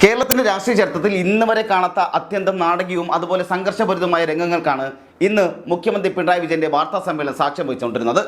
കേരളത്തിന്റെ രാഷ്ട്രീയ ചരിത്രത്തിൽ ഇന്ന് വരെ കാണാത്ത അത്യന്തം നാടകീയവും അതുപോലെ സംഘർഷഭരിതമായ രംഗങ്ങൾക്കാണ് ഇന്ന് മുഖ്യമന്ത്രി പിണറായി വിജയന്റെ വാർത്താ സമ്മേളനം സാക്ഷ്യം വഹിച്ചുകൊണ്ടിരുന്നത്.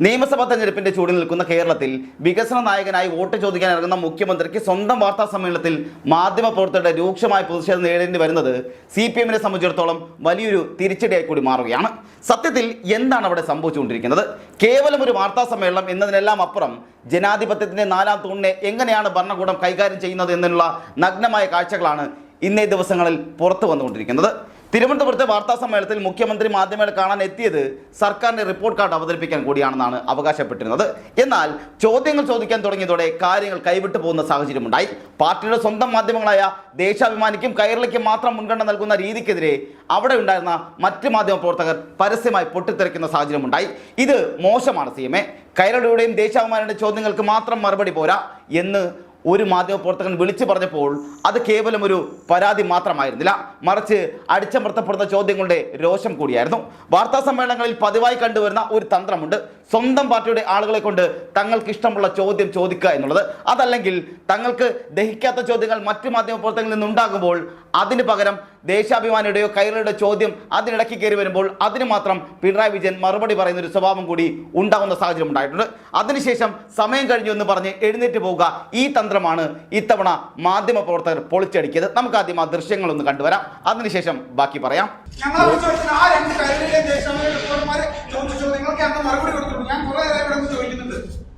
നിയമസഭാ തെരഞ്ഞെടുപ്പിന്റെ ചൂടിൽ നിൽക്കുന്ന കേരളത്തിൽ വികസന നായകനായി വോട്ട് ചോദിക്കാൻ ഇറങ്ങുന്ന മുഖ്യമന്ത്രിക്ക് സ്വന്തം വാർത്താ സമ്മേളനത്തിൽ മാധ്യമപ്രവർത്തകരുടെ രൂക്ഷമായ പ്രതിഷേധം നേരിടേണ്ടി വരുന്നത് CPM-നെ സംബന്ധിച്ചിടത്തോളം വലിയൊരു തിരിച്ചടിയായി കൂടി മാറുകയാണ്. സത്യത്തിൽ എന്താണ് അവിടെ സംഭവിച്ചുകൊണ്ടിരിക്കുന്നത്? കേവലം ഒരു വാർത്താ സമ്മേളനം എന്നതിനെല്ലാം അപ്പുറം ജനാധിപത്യത്തിന്റെ നാലാം തൂണിനെ എങ്ങനെയാണ് ഭരണകൂടം കൈകാര്യം ചെയ്യുന്നത് എന്നുള്ള നഗ്നമായ കാഴ്ചകളാണ് ഇന്നേ ദിവസങ്ങളിൽ പുറത്തു വന്നുകൊണ്ടിരിക്കുന്നത്. തിരുവനന്തപുരത്തെ വാർത്താ സമ്മേളനത്തിൽ മുഖ്യമന്ത്രി മാധ്യമങ്ങളെ കാണാൻ എത്തിയത് സർക്കാരിന്റെ റിപ്പോർട്ട് കാർഡ് അവതരിപ്പിക്കാൻ കൂടിയാണെന്നാണ് അവകാശപ്പെട്ടിരുന്നത്. എന്നാൽ ചോദ്യങ്ങൾ ചോദിക്കാൻ തുടങ്ങിയതോടെ കാര്യങ്ങൾ കൈവിട്ടു പോകുന്ന സാഹചര്യമുണ്ടായി. പാർട്ടിയുടെ സ്വന്തം മാധ്യമങ്ങളായ ദേശാഭിമാനിക്കും കൈരളിക്കും മാത്രം മുൻഗണന നൽകുന്ന രീതിക്കെതിരെ അവിടെ ഉണ്ടായിരുന്ന മറ്റ് മാധ്യമ പ്രവർത്തകർ പരസ്യമായി പൊട്ടിത്തെറിക്കുന്ന സാഹചര്യമുണ്ടായി. ഇത് മോശമാണ്. CMA കൈരളിയുടെയും ദേശാഭിമാനിയുടെ ചോദ്യങ്ങൾക്ക് മാത്രം മറുപടി പോരാ എന്ന് ഒരു മാധ്യമപ്രവർത്തകൻ വിളിച്ചു പറഞ്ഞപ്പോൾ അത് കേവലം ഒരു പരാതി മാത്രമായിരുന്നില്ല, മറിച്ച് അടിച്ചമർത്തപ്പെടുന്ന ചോദ്യങ്ങളുടെ രോഷം കൂടിയായിരുന്നു. വാർത്താ സമ്മേളനങ്ങളിൽ പതിവായി കണ്ടുവരുന്ന ഒരു തന്ത്രമുണ്ട്. സ്വന്തം പാർട്ടിയുടെ ആളുകളെ കൊണ്ട് തങ്ങൾക്ക് ഇഷ്ടമുള്ള ചോദ്യം ചോദിക്കുക എന്നുള്ളത്. അതല്ലെങ്കിൽ തങ്ങൾക്ക് ദഹിക്കാത്ത ചോദ്യങ്ങൾ മറ്റ് മാധ്യമപ്രവർത്തകരിൽ നിന്നുണ്ടാകുമ്പോൾ അതിന് പകരം ദേശാഭിമാനിയുടെയോ കൈരളിയുടെ ചോദ്യം അതിനിടയ്ക്ക് കയറി വരുമ്പോൾ അതിന് മാത്രം പിണറായി വിജയൻ മറുപടി പറയുന്ന ഒരു സ്വഭാവം കൂടി ഉണ്ടാകുന്ന സാഹചര്യം ഉണ്ടായിട്ടുണ്ട്. അതിനുശേഷം സമയം കഴിഞ്ഞു എന്ന് പറഞ്ഞ് എഴുന്നേറ്റ് പോവുക, ഈ തന്ത്രമാണ് ഇത്തവണ മാധ്യമ പ്രവർത്തകർ പൊളിച്ചടിക്കിയത്. നമുക്ക് ആദ്യം ആ ദൃശ്യങ്ങളൊന്ന് കണ്ടുവരാം, അതിനുശേഷം ബാക്കി പറയാം.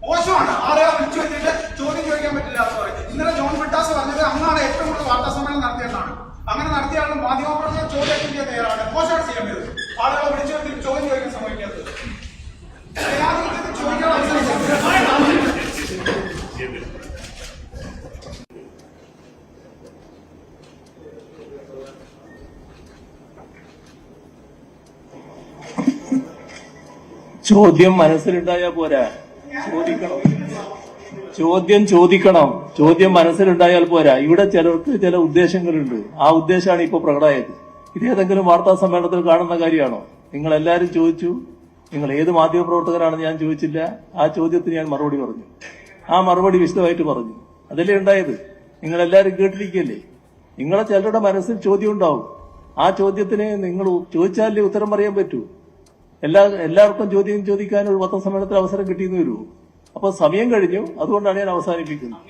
മോശമാണ്. ആരെയോ വിളിച്ചു വെച്ചിട്ട് ചോദ്യം ചോദിക്കാൻ പറ്റില്ല എന്ന് പറയുന്നത്. ഇന്നലെ ജോൺ ബ്രിട്ടാസ് പറഞ്ഞത് അന്നാണ് ഏറ്റവും കൂടുതൽ വാർത്താ സമ്മേളനം നടത്തിയെന്നാണ്. അങ്ങനെ നടത്തിയ ആളും മാധ്യമപ്രവർത്തകർ ചോദ്യം ചെയ്യാൻ തയ്യാറാണ്. മോശമാണ് ചെയ്യുന്നത്. ആളുകളെ വിളിച്ചു വെച്ചിട്ട് ചോദ്യം ചോദിക്കാൻ സമ്മതിക്കാത്തത്. ചോദ്യം മനസ്സിലുണ്ടായാ പോരാ, ചോദിക്കണം. ചോദ്യം മനസ്സിലുണ്ടായാൽ പോരാ. ഇവിടെ ചിലർക്ക് ചില ഉദ്ദേശങ്ങളുണ്ട്. ആ ഉദ്ദേശമാണ് ഇപ്പൊ പ്രകടമായത്. ഇത് ഏതെങ്കിലും വാർത്താ സമ്മേളനത്തിൽ കാണുന്ന കാര്യമാണോ? നിങ്ങൾ എല്ലാവരും ചോദിച്ചു. നിങ്ങൾ ഏത് മാധ്യമപ്രവർത്തകരാണെന്ന് ഞാൻ ചോദിച്ചില്ല. ആ ചോദ്യത്തിന് ഞാൻ മറുപടി പറഞ്ഞു. ആ മറുപടി വിശദമായിട്ട് പറഞ്ഞു. അതല്ലേ ഉണ്ടായത്. നിങ്ങൾ എല്ലാവരും കേട്ടിരിക്കല്ലേ. നിങ്ങളെ ചിലരുടെ മനസ്സിൽ ചോദ്യം ഉണ്ടാവും. ആ ചോദ്യത്തിന് നിങ്ങൾ ചോദിച്ചാലേ ഉത്തരം പറയാൻ പറ്റൂ. എല്ലാവർക്കും ചോദ്യം ചോദിക്കാൻ ഒരു പത്രസമ്മേളനത്തിൽ അവസരം കിട്ടിയെന്ന് വരുമോ? അപ്പൊ സമയം കഴിഞ്ഞു. അതുകൊണ്ടാണ് ഞാൻ അവസാനിപ്പിക്കുന്നത്.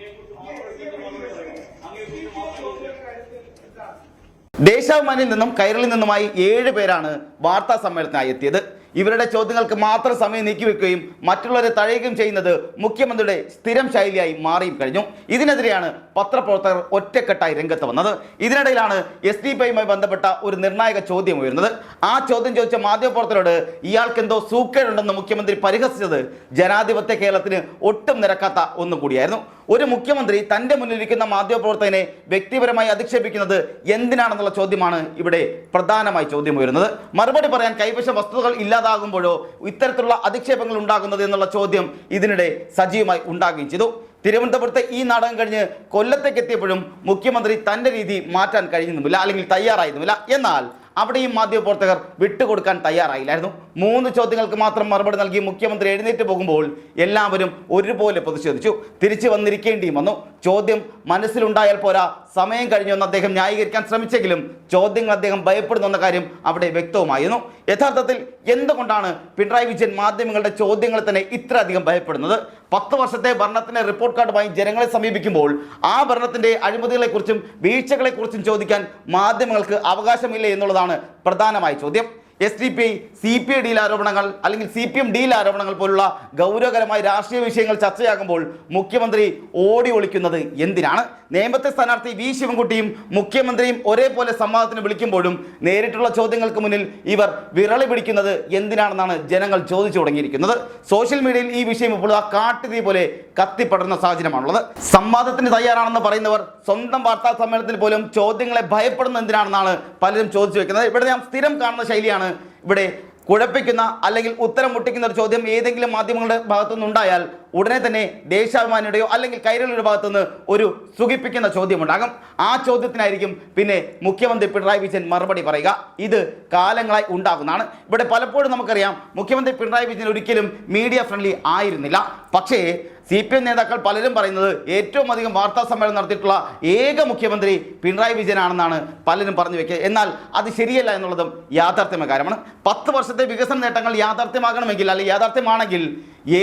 ദേശാഭിമാനിയിൽ നിന്നും കൈരളിൽ നിന്നുമായി 7 പേരാണ് വാർത്താ സമ്മേളനത്തിനായി എത്തിയത്. ഇവരുടെ ചോദ്യങ്ങൾക്ക് മാത്രം സമയം നീക്കിവെക്കുകയും മറ്റുള്ളവരെ തഴയുകയും ചെയ്യുന്നത് മുഖ്യമന്ത്രിയുടെ സ്ഥിരം ശൈലിയായി മാറിയും കഴിഞ്ഞു. ഇതിനെതിരെയാണ് പത്രപ്രവർത്തകർ ഒറ്റക്കെട്ടായി രംഗത്ത് വന്നത്. ഇതിനിടയിലാണ് SDPI-യുമായി ബന്ധപ്പെട്ട ഒരു നിർണായക ചോദ്യം ഉയർന്നത്. ആ ചോദ്യം ചോദിച്ച മാധ്യമപ്രവർത്തകരോട് ഇയാൾക്ക് എന്തോ സൂക്കേടുണ്ടെന്ന് മുഖ്യമന്ത്രി പരിഹസിച്ചത് ജനാധിപത്യ കേരളത്തിന് ഒട്ടും നിരക്കാത്ത ഒന്നുകൂടിയായിരുന്നു. ഒരു മുഖ്യമന്ത്രി തന്റെ മുന്നിലിരിക്കുന്ന മാധ്യമപ്രവർത്തകനെ വ്യക്തിപരമായി അധിക്ഷേപിക്കുന്നത് എന്തിനാണെന്നുള്ള ചോദ്യമാണ് ഇവിടെ പ്രധാനമായി ചോദ്യം ഉയരുന്നത്. മറുപടി പറയാൻ കൈവശ വസ്തുതകൾ ഇല്ലാതാകുമ്പോഴോ ഇത്തരത്തിലുള്ള അധിക്ഷേപങ്ങൾ ഉണ്ടാകുന്നത് എന്നുള്ള ചോദ്യം ഇതിനിടെ സജീവമായി ഉണ്ടാകുകയും ചെയ്തു. തിരുവനന്തപുരത്തെ ഈ നാടകം കഴിഞ്ഞ് കൊല്ലത്തേക്ക് എത്തിയപ്പോഴും മുഖ്യമന്ത്രി തന്റെ രീതി മാറ്റാൻ കഴിയുന്നുമില്ല, അല്ലെങ്കിൽ തയ്യാറായിരുന്നുമില്ല. എന്നാൽ അവിടെയും മാധ്യമപ്രവർത്തകർ വിട്ടുകൊടുക്കാൻ തയ്യാറായില്ലായിരുന്നു. 3 ചോദ്യങ്ങൾക്ക് മാത്രം മറുപടി നൽകി മുഖ്യമന്ത്രി എഴുന്നേറ്റ് പോകുമ്പോൾ എല്ലാവരും ഒരുപോലെ പ്രതിഷേധിച്ചു. തിരിച്ചു വന്നിരിക്കേണ്ടിയും വന്നു. ചോദ്യം മനസ്സിലുണ്ടായാൽ പോരാ, സമയം കഴിഞ്ഞെന്ന് അദ്ദേഹം ന്യായീകരിക്കാൻ ശ്രമിച്ചെങ്കിലും ചോദ്യങ്ങൾ അദ്ദേഹം ഭയപ്പെടുന്ന കാര്യം അവിടെ വ്യക്തവുമായിരുന്നു. യഥാർത്ഥത്തിൽ എന്തുകൊണ്ടാണ് പിണറായി വിജയൻ മാധ്യമങ്ങളുടെ ചോദ്യങ്ങളെ തന്നെ ഇത്രയധികം ഭയപ്പെടുന്നത്? 10 വർഷത്തെ ഭരണത്തിന്റെ റിപ്പോർട്ട് കാർഡുമായി ജനങ്ങളെ സമീപിക്കുമ്പോൾ ആ ഭരണത്തിന്റെ അഴിമതികളെക്കുറിച്ചും വീഴ്ചകളെക്കുറിച്ചും ചോദിക്കാൻ മാധ്യമങ്ങൾക്ക് അവകാശമില്ല എന്നുള്ളതാണ് പ്രധാനമായ ചോദ്യം. SDPI CPI ഡീൽ ആരോപണങ്ങൾ അല്ലെങ്കിൽ CPM ഡീൽ ആരോപണങ്ങൾ പോലുള്ള ഗൗരവകരമായ രാഷ്ട്രീയ വിഷയങ്ങൾ ചർച്ചയാകുമ്പോൾ മുഖ്യമന്ത്രി ഓടി ഒളിക്കുന്നത് എന്തിനാണ്? നേമത്തെ സ്ഥാനാർത്ഥി V ശിവൻകുട്ടിയും മുഖ്യമന്ത്രിയും ഒരേപോലെ സംവാദത്തിന് വിളിക്കുമ്പോഴും നേരിട്ടുള്ള ചോദ്യങ്ങൾക്ക് മുന്നിൽ ഇവർ വിരളി പിടിക്കുന്നത് എന്തിനാണെന്നാണ് ജനങ്ങൾ ചോദിച്ചു തുടങ്ങിയിരിക്കുന്നത്. സോഷ്യൽ മീഡിയയിൽ ഈ വിഷയം ഇപ്പോൾ കാട്ടുതീ പോലെ കത്തിപ്പടരുന്ന സാഹചര്യമാണുള്ളത്. സംവാദത്തിന് തയ്യാറാണെന്ന് പറയുന്നവർ സ്വന്തം വാർത്താ സമ്മേളനത്തിൽ പോലും ചോദ്യങ്ങളെ ഭയപ്പെടുന്ന എന്തിനാണെന്നാണ് പലരും ചോദിച്ചു വെക്കുന്നത്. ഇവിടെ ഞാൻ സ്ഥിരം കാണുന്ന ശൈലിയാണ് ഇവിടെ കുഴപ്പിക്കുന്ന അല്ലെങ്കിൽ ഉത്തരം മുട്ടിക്കുന്ന ഒരു ചോദ്യം ഏതെങ്കിലും മാധ്യമങ്ങളുടെ ഭാഗത്തുനിന്നുണ്ടായാൽ ഉടനെ തന്നെ ദേശാഭിമാനിയുടെയോ അല്ലെങ്കിൽ കൈരളിയുടെ ഭാഗത്തുനിന്ന് ഒരു സുഖിപ്പിക്കുന്ന ചോദ്യമുണ്ടാകും. ആ ചോദ്യത്തിനായിരിക്കും പിന്നെ മുഖ്യമന്ത്രി പിണറായി വിജയൻ മറുപടി പറയുക. ഇത് കാലങ്ങളായി ഉണ്ടാകുന്നതാണ്. ഇവിടെ പലപ്പോഴും നമുക്കറിയാം മുഖ്യമന്ത്രി പിണറായി വിജയൻ ഒരിക്കലും മീഡിയ ഫ്രണ്ട്ലി ആയിരുന്നില്ല. പക്ഷേ CPM നേതാക്കൾ പലരും പറയുന്നത് ഏറ്റവും അധികം വാർത്താ സമ്മേളനം നടത്തിയിട്ടുള്ള ഏക മുഖ്യമന്ത്രി പിണറായി വിജയനാണെന്നാണ് പലരും പറഞ്ഞു വെക്കുക. എന്നാൽ അത് ശരിയല്ല എന്നുള്ളതും യാഥാർത്ഥ്യമായ കാര്യമാണ്. 10 വർഷത്തെ വികസന നേട്ടങ്ങൾ യാഥാർത്ഥ്യമാകണമെങ്കിൽ അല്ലെങ്കിൽ യാഥാർത്ഥ്യമാണെങ്കിൽ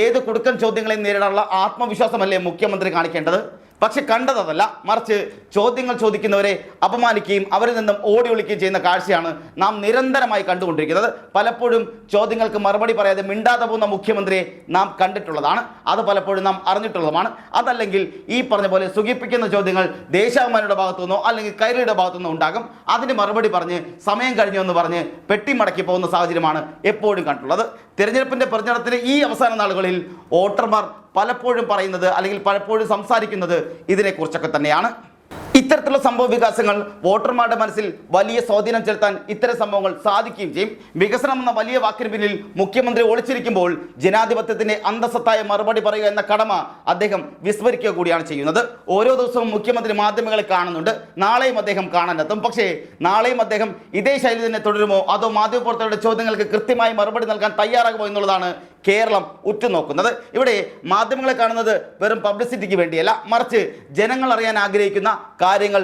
ഏത് കുടുക്കൻ ചോദ്യങ്ങളെയും നേരിടാനുള്ള ആത്മവിശ്വാസമല്ലേ മുഖ്യമന്ത്രി കാണിക്കേണ്ടത്? പക്ഷെ കണ്ടതല്ല, മറിച്ച് ചോദ്യങ്ങൾ ചോദിക്കുന്നവരെ അപമാനിക്കുകയും അവരിൽ നിന്നും ഓടി ഒളിക്കുകയും ചെയ്യുന്ന കാഴ്ചയാണ് നാം നിരന്തരമായി കണ്ടുകൊണ്ടിരിക്കുന്നത്. പലപ്പോഴും ചോദ്യങ്ങൾക്ക് മറുപടി പറയാതെ മിണ്ടാതെ പോകുന്ന മുഖ്യമന്ത്രിയെ നാം കണ്ടിട്ടുള്ളതാണ്, അത് പലപ്പോഴും നാം അറിഞ്ഞിട്ടുള്ളതുമാണ്. അതല്ലെങ്കിൽ ഈ പറഞ്ഞ പോലെ സുഖിപ്പിക്കുന്ന ചോദ്യങ്ങൾ ദേശാഭിമാനിയുടെ ഭാഗത്തു നിന്നോ അല്ലെങ്കിൽ കൈരളിയുടെ ഭാഗത്തു നിന്നോ ഉണ്ടാകും. അതിന് മറുപടി പറഞ്ഞ് സമയം കഴിഞ്ഞു എന്ന് പറഞ്ഞ് പെട്ടിമടക്കി പോകുന്ന സാഹചര്യമാണ് എപ്പോഴും കണ്ടിട്ടുള്ളത്. തിരഞ്ഞെടുപ്പിന്റെ പ്രചരണത്തിന് ഈ അവസാന നാളുകളിൽ വോട്ടർമാർ പലപ്പോഴും പറയുന്നത് അല്ലെങ്കിൽ പലപ്പോഴും സംസാരിക്കുന്നത് ഇതിനെക്കുറിച്ചൊക്കെ തന്നെയാണ്. ഇത്തരത്തിലുള്ള സംഭവ വികാസങ്ങൾ വോട്ടർമാരുടെ മനസ്സിൽ വലിയ സ്വാധീനം ചെലുത്താൻ ഇത്തരം സംഭവങ്ങൾ സാധിക്കുകയും ചെയ്യും. വികസനം എന്ന വലിയ വാക്കിന് പിന്നിൽ മുഖ്യമന്ത്രി ഒളിച്ചിരിക്കുമ്പോൾ ജനാധിപത്യത്തിന്റെ അന്തസ്സത്തായ മറുപടി പറയുക എന്ന കടമ അദ്ദേഹം വിസ്മരിക്കുക കൂടിയാണ് ചെയ്യുന്നത്. ഓരോ ദിവസവും മുഖ്യമന്ത്രി മാധ്യമങ്ങളെ കാണുന്നുണ്ട്, നാളെയും അദ്ദേഹം കാണാനെത്തും. പക്ഷേ നാളെയും അദ്ദേഹം ഇതേ ശൈലി തന്നെ തുടരുമോ അതോ മാധ്യമപ്രവർത്തകരുടെ ചോദ്യങ്ങൾക്ക് കൃത്യമായി മറുപടി നൽകാൻ തയ്യാറാകുമോ എന്നുള്ളതാണ് കേരളം ഉറ്റുനോക്കുന്നത്. ഇവിടെ മാധ്യമങ്ങളെ കാണുന്നത് വെറും പബ്ലിസിറ്റിക്ക് വേണ്ടിയല്ല, മറിച്ച് ജനങ്ങൾ അറിയാൻ ആഗ്രഹിക്കുന്ന കാര്യങ്ങൾ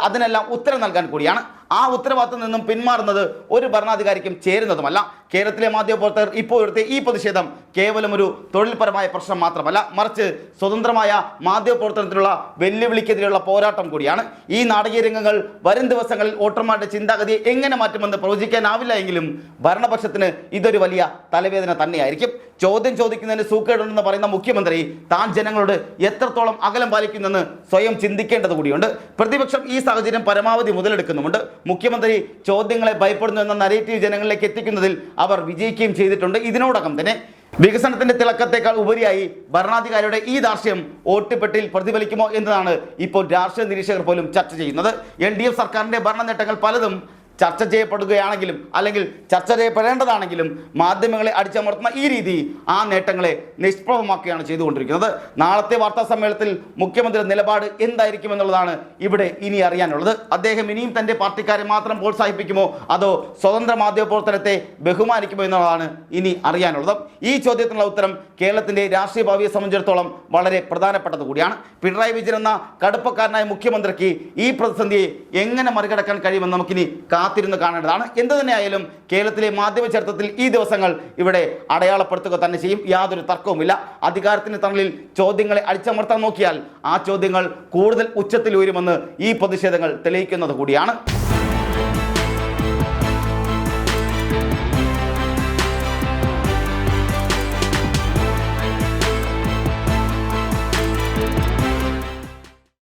അതിനെല്ലാം ഉത്തരം നൽകാൻ കൂടിയാണ്. ആ ഉത്തരവാദിത്തത്തിൽ നിന്നും പിന്മാറുന്നത് ഒരു ഭരണാധികാരിക്കും ചേരുന്നതുമല്ല. കേരളത്തിലെ മാധ്യമപ്രവർത്തകർ ഇപ്പോൾ എടുത്ത ഈ പ്രതിഷേധം കേവലം ഒരു തൊഴിൽപരമായ പ്രശ്നം മാത്രമല്ല, മറിച്ച് സ്വതന്ത്രമായ മാധ്യമപ്രവർത്തനത്തിനുള്ള വെല്ലുവിളിക്കെതിരെയുള്ള പോരാട്ടം കൂടിയാണ്. ഈ നാടകീയ രംഗങ്ങൾ വരും ദിവസങ്ങളിൽ വോട്ടർമാരുടെ ചിന്താഗതിയെ എങ്ങനെ മാറ്റുമെന്ന് പ്രവചിക്കാനാവില്ല എങ്കിലും ഭരണപക്ഷത്തിന് ഇതൊരു വലിയ തലവേദന തന്നെയായിരിക്കും. ചോദ്യം ചോദിക്കുന്നതിന് സൂക്കേടുണ്ടെന്ന് പറയുന്ന മുഖ്യമന്ത്രി താൻ ജനങ്ങളോട് എത്രത്തോളം അകലം പാലിക്കുന്നെന്ന് സ്വയം ചിന്തിക്കേണ്ടത് കൂടിയുണ്ട്. പ്രതിപക്ഷം ഈ സാഹചര്യം പരമാവധി മുതലെടുക്കുന്നുമുണ്ട്. മുഖ്യമന്ത്രി ചോദ്യങ്ങളെ ഭയപ്പെടുന്നു എന്ന നരേറ്റീവ് ജനങ്ങളിലേക്ക് എത്തിക്കുന്നതിൽ അവർ വിജയിക്കുകയും ചെയ്തിട്ടുണ്ട്. ഇതിനോടകം തന്നെ വികസനത്തിന്റെ തിളക്കത്തേക്കാൾ ഉപരിയായി ഭരണാധികാരിയുടെ ഈ ദാർഷ്ട്യം വോട്ടുപെട്ടിയിൽ പ്രതിഫലിക്കുമോ എന്നതാണ് ഇപ്പോൾ രാഷ്ട്രീയ നിരീക്ഷകർ പോലും ചർച്ച ചെയ്യുന്നത്. LDF സർക്കാരിന്റെ ഭരണ നേട്ടങ്ങൾ പലതും ചർച്ച ചെയ്യപ്പെടുകയാണെങ്കിലും അല്ലെങ്കിൽ ചർച്ച ചെയ്യപ്പെടേണ്ടതാണെങ്കിലും മാധ്യമങ്ങളെ അടിച്ചമർത്തുന്ന ഈ രീതി ആ നേട്ടങ്ങളെ നിഷ്പ്രഭമാക്കുകയാണ് ചെയ്തുകൊണ്ടിരിക്കുന്നത്. നാളത്തെ വാർത്താ സമ്മേളനത്തിൽ മുഖ്യമന്ത്രി നിലപാട് എന്തായിരിക്കും എന്നുള്ളതാണ് ഇവിടെ ഇനി അറിയാനുള്ളത്. അദ്ദേഹം ഇനിയും തൻ്റെ പാർട്ടിക്കാരെ മാത്രം പ്രോത്സാഹിപ്പിക്കുമോ അതോ സ്വതന്ത്ര മാധ്യമപ്രവർത്തനത്തെ ബഹുമാനിക്കുമോ എന്നുള്ളതാണ് ഇനി അറിയാനുള്ളത്. ഈ ചോദ്യത്തിനുള്ള ഉത്തരം കേരളത്തിൻ്റെ രാഷ്ട്രീയ ഭാവിയെ സംബന്ധിച്ചിടത്തോളം വളരെ പ്രധാനപ്പെട്ടത് കൂടിയാണ്. പിണറായി വിജയൻ എന്ന കടുപ്പക്കാരനായ മുഖ്യമന്ത്രിക്ക് ഈ പ്രതിസന്ധിയെ എങ്ങനെ മറികടക്കാൻ കഴിയുമെന്ന് നമുക്കിനി കാത്തിരുന്ന് കാണേണ്ടതാണ്. എന്തു തന്നെയായാലും കേരളത്തിലെ മാധ്യമ ചരിത്രത്തിൽ ഈ ദിവസങ്ങൾ ഇവിടെ അടയാളപ്പെടുത്തുക തന്നെ ചെയ്യും, യാതൊരു തർക്കവുമില്ല. അധികാരത്തിന് തണലിൽ ചോദ്യങ്ങളെ അടിച്ചമർത്താൻ നോക്കിയാൽ ആ ചോദ്യങ്ങൾ കൂടുതൽ ഉച്ചത്തിൽ ഉയരുമെന്ന് ഈ പ്രതിഷേധങ്ങൾ തെളിയിക്കുന്നത് കൂടിയാണ്.